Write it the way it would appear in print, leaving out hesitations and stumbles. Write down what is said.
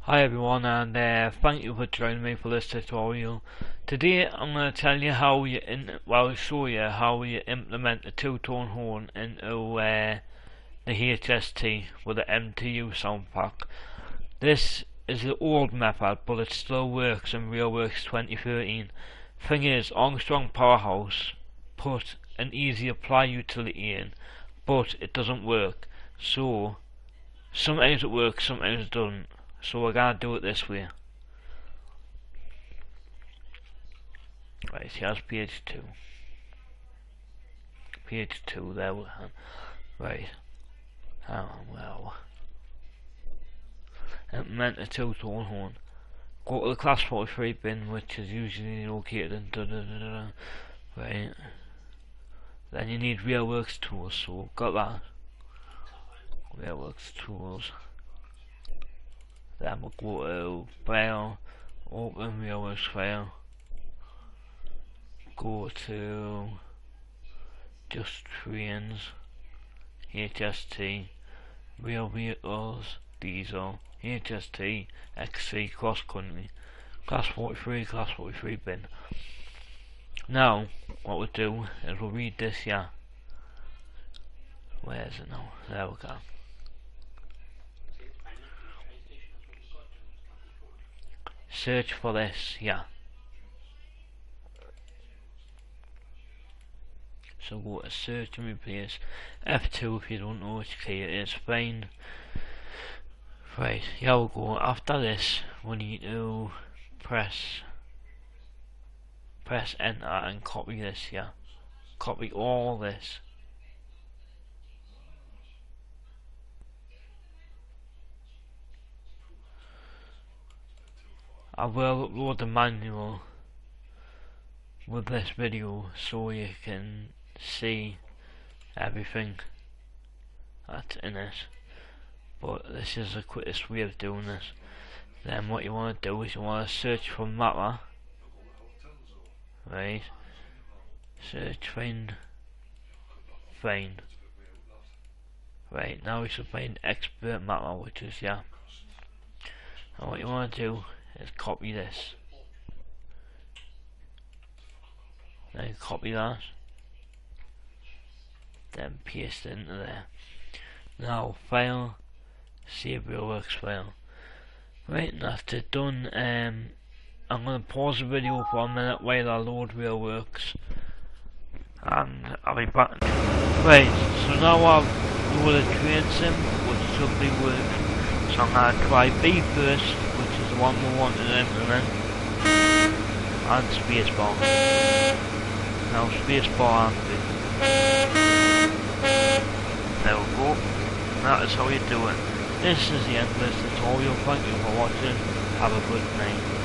Hi everyone, and thank you for joining me for this tutorial. Today I'm going to tell you how you show you how you implement a two-tone horn into the HST with the MTU sound pack. This is the old method, but it still works in RealWorks 2013. Thing is, Armstrongpowerhouse put an easy apply utility in, but it doesn't work. So sometimes it works, sometimes it doesn't. So we're gonna do it this way. Right, here's page 2. Page 2, there we are. Right. Well. Implement a two-tone horn. Go to the class 43 bin, which is usually located in Right. Then you need RealWorks tools, so got that. RealWorks tools. Then we'll go to File, open RealWorks file, go to Just Trains, HST, Real Vehicles, Diesel, HST, XC, Cross Country, Class 43 bin. Now, what we'll do is we'll read this here. Where is it now? There we go. Search for this, yeah. So go to search and replace F2 if you don't know which key it is. Fine. Right, here we go. After this, we need to press enter and copy this, yeah. Copy all this. I will upload the manual with this video so you can see everything that's in it, but this is the quickest way of doing this. Then what you want to do is you want to search for Mapper, right? Search, find. Right, now we should find Expert Mapper, which is, yeah. And what you want to do is copy this. Then copy that. Then paste it into there. Now file, save RealWorks file. Right, and that's it done. I'm gonna pause the video for a minute while I load RealWorks, and I'll be back. Right, so now I've loaded train sim, which should be working. So I'm gonna try B first, which is the one we want to implement, and spacebar. Now spacebar and B. There we go. That is how you do it. This is the end of this tutorial. Thank you for watching. Have a good night.